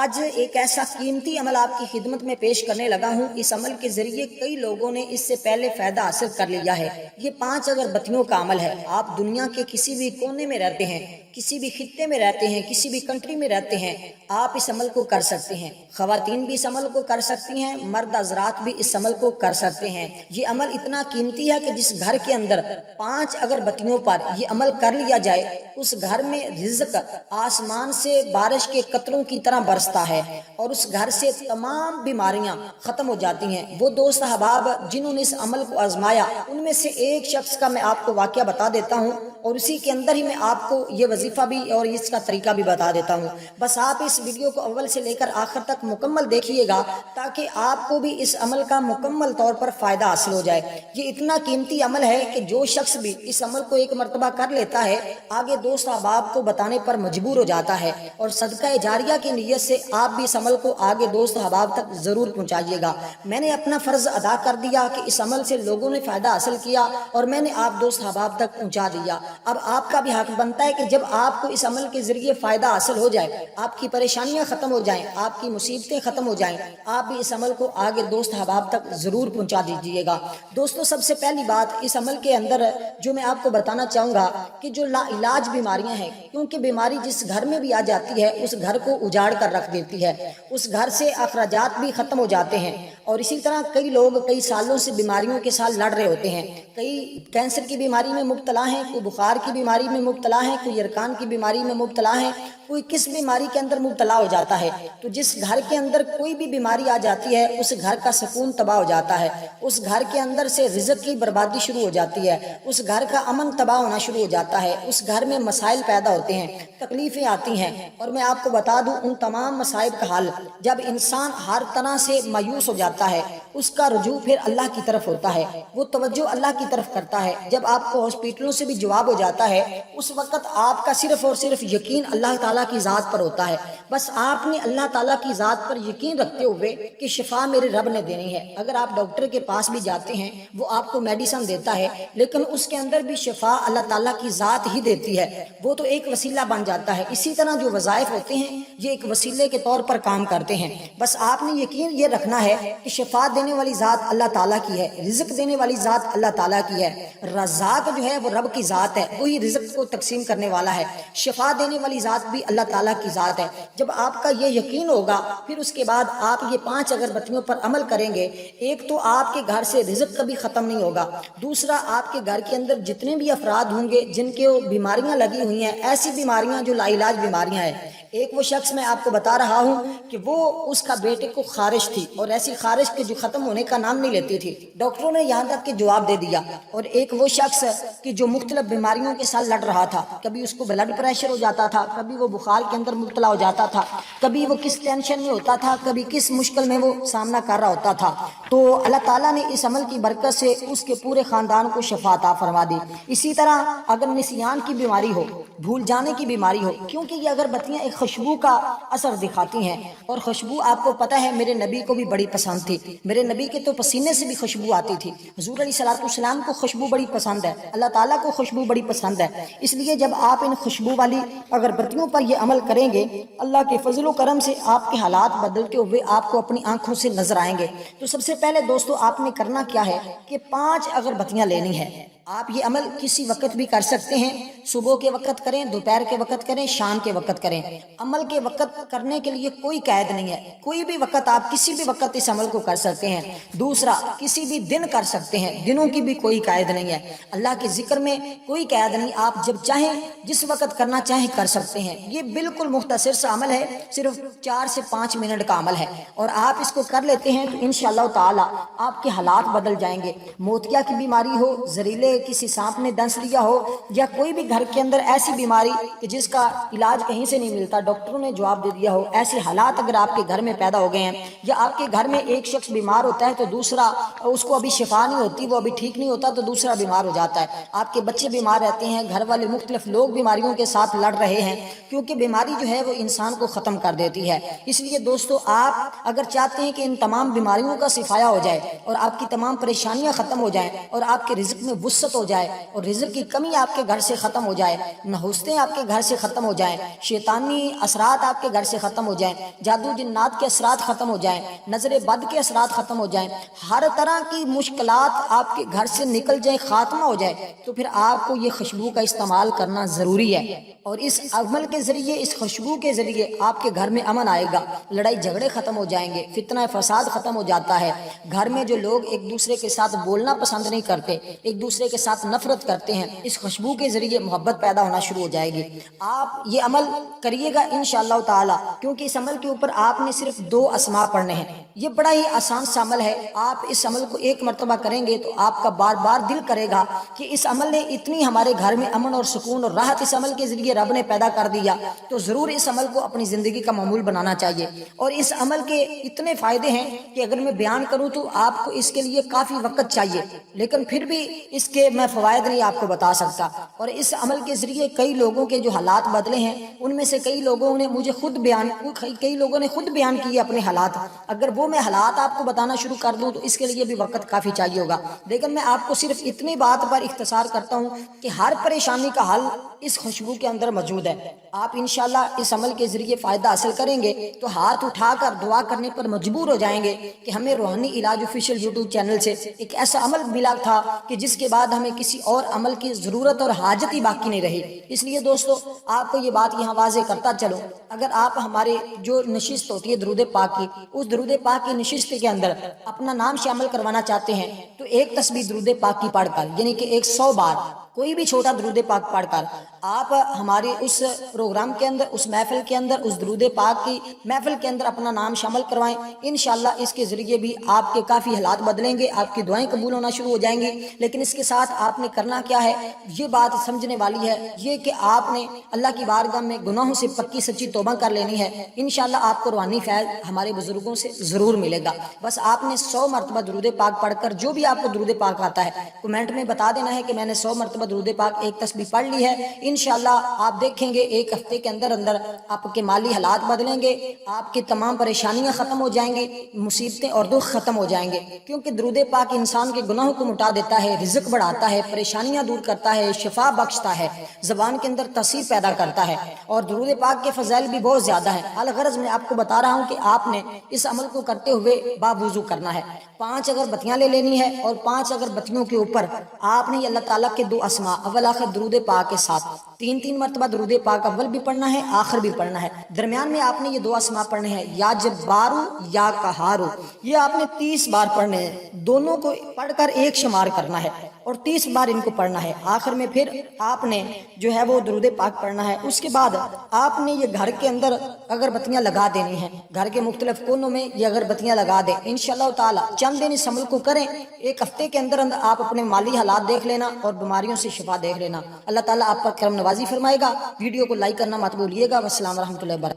آج ایک ایسا قیمتی عمل آپ کی خدمت میں پیش کرنے لگا ہوں۔ اس عمل کے ذریعے کئی لوگوں نے اس سے پہلے فائدہ حاصل کر لیا ہے۔ یہ 5 اگربتیوں کا عمل ہے۔ آپ دنیا کے کسی بھی کونے میں رہتے ہیں، کسی بھی خطے میں رہتے ہیں، کسی بھی کنٹری میں رہتے ہیں، آپ اس عمل کو کر سکتے ہیں۔ خواتین بھی اس عمل کو کر سکتی ہیں، مرد حضرات بھی اس عمل کو کر سکتے ہیں۔ یہ عمل اتنا قیمتی ہے کہ جس گھر کے اندر 5 اگربتیوں پر یہ عمل کر لیا جائے، اس گھر میں رزق آسمان سے بارش کے قطروں کی طرح برستا ہے اور اس گھر سے تمام بیماریاں ختم ہو جاتی ہیں۔ وہ دوست احباب جنہوں نے اس عمل کو آزمایا، ان میں سے ایک شخص کا میں آپ کو واقعہ بتا دیتا ہوں اور اسی کے اندر ہی میں آپ کو یہ وظیفہ بھی اور اس کا طریقہ بھی بتا دیتا ہوں۔ بس آپ اس ویڈیو کو اول سے لے کر آخر تک مکمل دیکھیے گا تاکہ آپ کو بھی اس عمل کا مکمل طور پر فائدہ حاصل ہو جائے۔ یہ اتنا قیمتی عمل ہے کہ جو شخص بھی اس عمل کو ایک مرتبہ کر لیتا ہے، آگے دوست احباب کو بتانے پر مجبور ہو جاتا ہے، اور صدقہ جاریہ کی نیت سے آپ بھی اس عمل کو آگے دوست احباب تک ضرور پہنچائیے گا۔ میں نے اپنا فرض ادا کر دیا کہ اس عمل سے لوگوں نے فائدہ حاصل کیا اور میں نے آپ دوست احباب تک پہنچا دیا۔ اب آپ کا بھی حق بنتا ہے کہ جب آپ کو اس عمل کے ذریعے فائدہ حاصل ہو جائے، آپ کی پریشانیاں ختم ہو جائیں، آپ کی مصیبتیں ختم ہو جائیں، آپ بھی اس عمل کو آگے دوست احباب تک ضرور پہنچا دیجیے گا۔ دوستو، سب سے پہلی بات اس عمل کے اندر جو میں آپ کو بتانا چاہوں گا کہ جو لا علاج بیماریاں ہیں، کیونکہ بیماری جس گھر میں بھی آ جاتی ہے اس گھر کو اجاڑ کر رکھ دیتی ہے، اس گھر سے اخراجات بھی ختم ہو جاتے ہیں، اور اسی طرح کئی لوگ کئی سالوں سے بیماریوں کے ساتھ لڑ رہے ہوتے ہیں۔ کئی کینسر کی بیماری میں مبتلا ہیں، کوئی بخار کی بیماری میں مبتلا ہیں، کوئی یرقان کی بیماری میں مبتلا ہیں، کوئی کس بیماری کے اندر مبتلا ہو جاتا ہے۔ تو جس گھر کے اندر کوئی بھی بیماری آ جاتی ہے اس گھر کا سکون تباہ ہو جاتا ہے، اس گھر کے اندر سے رزق کی بربادی شروع ہو جاتی ہے، اس گھر کا امن تباہ ہونا شروع ہو جاتا ہے، اس گھر میں مسائل پیدا ہوتے ہیں، تکلیفیں آتی ہیں۔ اور میں آپ کو بتا دوں ان تمام مصائب کا حل جب انسان ہر طرح سے مایوس ہو جاتا ہے، اس کا رجوع پھر اللہ کی طرف ہوتا ہے، وہ توجہ اللہ کی طرف کرتا ہے۔ جب آپ کو ہاسپٹلوں سے بھی جواب ہو جاتا ہے، اس وقت آپ کا صرف اور صرف یقین اللہ تعالیٰ کی ذات پر ہوتا ہے۔ بس آپ نے اللہ تعالیٰ کی ذات پر یقین رکھتے ہوئے کہ شفا میرے رب نے دینی ہے۔ اگر آپ ڈاکٹر کے پاس بھی جاتے ہیں، وہ آپ کو میڈیسن دیتا ہے، لیکن اس کے اندر بھی شفا اللہ تعالیٰ کی ذات ہی دیتی ہے، وہ تو ایک وسیلہ بن جاتا ہے۔ اسی طرح جو وظائف ہوتے ہیں یہ ایک وسیلے کے طور پر کام کرتے ہیں۔ بس آپ نے یقین یہ رکھنا ہے کہ شفا دینے والی ذات اللہ تعالیٰ کی ہے، رزق دینے والی ذات اللہ تعالیٰ کی ہے، رزاق جو ہے وہ رب کی ذات ہے، وہی رزق کو تقسیم کرنے والا ہے، شفا دینے والی ذات بھی اللہ تعالیٰ کی ذات ہے۔ جب آپ کا یہ یقین ہوگا، پھر اس کے بعد آپ یہ 5 اگربتیوں پر عمل کریں گے۔ ایک تو آپ کے گھر سے رزق کبھی ختم نہیں ہوگا، دوسرا آپ کے گھر کے اندر جتنے بھی افراد ہوں گے جن کے بیماریاں لگی ہوئی ہیں، ایسی بیماریاں جو لا علاج بیماریاں ہیں، ایک وہ شخص میں آپ کو بتا رہا ہوں کہ وہ اس کا بیٹے کو خارش تھی، اور ایسی خارش کے جو ختم ہونے کا نام نہیں لیتی تھی، ڈاکٹروں نے یہاں تک کہ جواب دے دیا۔ اور ایک وہ شخص کہ جو مختلف بیماریوں کے ساتھ لڑ رہا تھا، کبھی اس کو بلڈ پریشر ہو جاتا تھا، کبھی وہ بخار کے اندر مبتلا ہو جاتا تھا، کبھی وہ کس ٹینشن میں ہوتا تھا، کبھی کس مشکل میں وہ سامنا کر رہا ہوتا تھا، تو اللہ تعالیٰ نے اس عمل کی برکت سے اس کے پورے خاندان کو شفا عطا فرما دی۔ اسی طرح اگر نسیان کی بیماری ہو، بھول جانے کی بیماری ہو، کیونکہ یہ اگربتیاں ایک خوشبو کا اثر دکھاتی ہیں، اور خوشبو آپ کو پتہ ہے میرے نبی کو بھی بڑی پسند تھی، میرے نبی کے تو پسینے سے بھی خوشبو آتی تھی۔ حضور علیہ الصلوۃ والسلام کو خوشبو بڑی پسند ہے، اللہ تعالیٰ کو خوشبو بڑی پسند ہے، اس لیے جب آپ ان خوشبو والی اگربتیوں پر یہ عمل کریں گے، اللہ کے فضل و کرم سے آپ کے حالات بدلتے ہوئے آپ کو اپنی آنکھوں سے نظر آئیں گے۔ تو سب سے پہلے دوستو آپ نے کرنا کیا ہے کہ 5 اگربتیاں لینی ہے۔ آپ یہ عمل کسی وقت بھی کر سکتے ہیں، صبح کے وقت کریں، دوپہر کے وقت کریں، شام کے وقت کریں۔ عمل کے وقت کرنے کے لیے کوئی قید نہیں ہے، کوئی بھی وقت آپ کسی بھی وقت اس عمل کو کر سکتے ہیں۔ دوسرا، کسی بھی دن کر سکتے ہیں، دنوں کی بھی کوئی قید نہیں ہے، اللہ کے ذکر میں کوئی قید نہیں، آپ جب چاہیں جس وقت کرنا چاہیں کر سکتے ہیں۔ یہ بالکل مختصر سا عمل ہے، صرف 4 سے 5 منٹ کا عمل ہے، اور آپ اس کو کر لیتے ہیں تو انشاءاللہ تعالی آپ کے حالات بدل جائیں گے۔ موتیا کی بیماری ہو، زہریلے کسی سانپ نے ڈنس لیا ہو، یا کوئی بھی گھر کے اندر ایسی بیماری کہ جس کا علاج کہیں سے نہیں ملتا، ڈاکٹروں نے جواب دے دیا ہو، ایسے حالات اگر آپ کے گھر میں پیدا ہو گئے ہیں، یا آپ کے گھر میں ایک شخص بیمار ہوتا ہے تو دوسرا اس کو ابھی شفا نہیں ہوتی، وہ ابھی ٹھیک نہیں ہوتا تو دوسرا بیمار ہو جاتا ہے، آپ کے بچے بیمار رہتے ہیں، گھر والے مختلف لوگ بیماریوں کے ساتھ لڑ رہے ہیں، کیونکہ بیماری جو ہے وہ انسان کو ختم کر دیتی ہے۔ اس لیے دوستو آپ اگر چاہتے ہیں کہ ان تمام بیماریوں کا شفایا ہو جائے اور آپ کی تمام پریشانیاں ختم ہو جائیں اور آپ کے رزق میں وسعت وسعت ہو جائے اور رزق کی کمی آپ کے گھر سے ختم ہو جائے، نحوستیں آپ کے گھر سے ختم ہو جائیں، شیطانی اثرات آپ کے گھر سے ختم ہو جائیں، جادو جنات کے اثرات ختم ہو جائیں، نظر بد کے اثرات ختم ہو جائیں، ہر طرح کی مشکلات آپ کے گھر سے نکل جائیں، خاتمہ ہو جائے، تو پھر آپ کو یہ خوشبو کا استعمال کرنا ضروری ہے۔ اور اس عمل کے ذریعے، اس خوشبو کے ذریعے آپ کے گھر میں امن آئے گا، لڑائی جھگڑے ختم ہو جائیں گے، فتنہ فساد ختم ہو جاتا ہے۔ گھر میں جو لوگ ایک دوسرے کے ساتھ بولنا پسند نہیں کرتے، ایک دوسرے کے ساتھ نفرت کرتے ہیں، اس خوشبو کے ذریعے محبت پیدا ہونا شروع ہو جائے گی۔ آپ یہ عمل کریے گا انشاءاللہ تعالی، کیونکہ اس عمل کے اوپر آپ نے صرف 2 اسماء پڑھنے ہیں۔ یہ بڑا ہی آسان سا عمل ہے، آپ اس عمل کو ایک مرتبہ کریں گے تو آپ کا بار بار دل کرے گا کہ اس عمل نے اتنی ہمارے گھر میں امن اور سکون اور راحت اس عمل کے ذریعے رب نے پیدا کر دیا، تو ضرور اس عمل کو اپنی زندگی کا معمول بنانا چاہیے۔ اور اس عمل کے اتنے فائدے ہیں کہ اگر میں بیان کروں تو آپ کو اس کے لیے کافی وقت چاہیے، لیکن پھر بھی اس کے میں فوائد نہیں آپ کو بتا سکتا۔ اور اس عمل کے ذریعے کئی لوگوں کے جو حالات بدلے ہیں، ان میں سے کئی لوگوں نے مجھے کئی لوگوں نے خود بیان کیے اپنے حالات۔ اگر وہ میں حالات آپ کو بتانا شروع کر دوں تو اس کے لیے بھی وقت کافی چاہیے ہوگا، لیکن میں آپ کو صرف اتنی بات پر اختصار کرتا ہوں کہ ہر پریشانی کا حل اس خوشبو کے اندر موجود ہے۔ آپ انشاءاللہ اس عمل کے ذریعے فائدہ حاصل کریں گے تو ہاتھ اٹھا کر دعا کرنے پر مجبور ہو جائیں گے کہ ہمیں روحانی علاج آفیشیل یوٹیوب چینل سے ایک ایسا عمل ملا تھا کہ جس کے بعد ہمیں کسی اور عمل کی ضرورت اور حاجت ہی باقی نہیں رہی۔ اس لیے دوستو، آپ کو یہ بات یہاں واضح کرتا چلوں، اگر آپ ہمارے جو نشست ہوتی ہے درود پاک کی، اس درود پاک کی نشست کے اندر اپنا نام شامل کروانا چاہتے ہیں تو ایک تسبیح درود پاک کی پڑھ کر، یعنی کہ 100 بار کوئی بھی چھوٹا درود پاک پڑھ کر آپ ہمارے اس پروگرام کے اندر، اس محفل کے اندر، اس درود پاک کی محفل کے اندر اپنا نام شامل کروائیں۔ انشاءاللہ اس کے ذریعے بھی آپ کے کافی حالات بدلیں گے، آپ کی دعائیں قبول ہونا شروع ہو جائیں گی۔ لیکن اس کے ساتھ آپ نے کرنا کیا ہے، یہ بات سمجھنے والی ہے، یہ کہ آپ نے اللہ کی بارگاہ میں گناہوں سے پکی سچی توبہ کر لینی ہے۔ انشاءاللہ آپ کو روحانی فیض ہمارے بزرگوں سے ضرور ملے گا۔ بس آپ نے 100 مرتبہ درود پاک پڑھ کر، جو بھی آپ کو درود پاک آتا ہے کمنٹ میں بتا دینا ہے کہ میں نے 100 مرتبہ درود پاک ایک تسبیح پڑھ لی ہے۔ انشاءاللہ آپ دیکھیں گے ایک ہفتے کے اندر آپ کے مالی حالات بدلیں گے، آپ کی تمام پریشانیاں ختم ہو جائیں گی، مصیبتیں اور دکھ ختم ہو جائیں گے، کیونکہ درود پاک انسان کے گناہوں کو مٹا دیتا ہے، رزق بڑھاتا ہے، پریشانیاں دور کرتا ہے، شفا بخشتا ہے، زبان کے اندر تاثیر پیدا کرتا ہے، اور درود پاک کے فضائل بھی بہت زیادہ ہیں۔ الغرض میں آپ کو بتا رہا ہوں کہ آپ نے اس عمل کو کرتے ہوئے باوضو کرنا ہے۔ 5 اگر بتیاں لے لینی ہے، اور 5 اگر بتیوں کے اوپر آپ نے اللہ تعالیٰ کے 2 اسماء اول آخر درود پاک کے ساتھ 3 مرتبہ درود پاک اول بھی پڑھنا ہے، آخر بھی پڑھنا ہے۔ درمیان میں آپ نے یہ 2 اسماء پڑھنے ہیں، یا جبارو یا قہارو، یہ آپ نے 30 بار پڑھنے ہیں۔ دونوں کو پڑھ کر ایک شمار کرنا ہے اور 30 بار ان کو پڑھنا ہے۔ آخر میں پھر آپ نے جو ہے وہ درود پاک پڑھنا ہے۔ اس کے بعد آپ نے یہ گھر کے اندر اگر بتیاں لگا دینی ہیں، گھر کے مختلف کونوں میں یہ اگر بتیاں لگا دیں، انشاءاللہ تعالی چند دن اس عمل کو کریں، ایک ہفتے کے اندر آپ اپنے مالی حالات دیکھ لینا اور بیماریوں سے شفا دیکھ لینا۔ اللہ تعالیٰ آپ پر کرم نوازی فرمائے گا۔ ویڈیو کو لائک کرنا مت بھولیے گا۔ والسلام ورحمۃ اللہ وبرکاتہ۔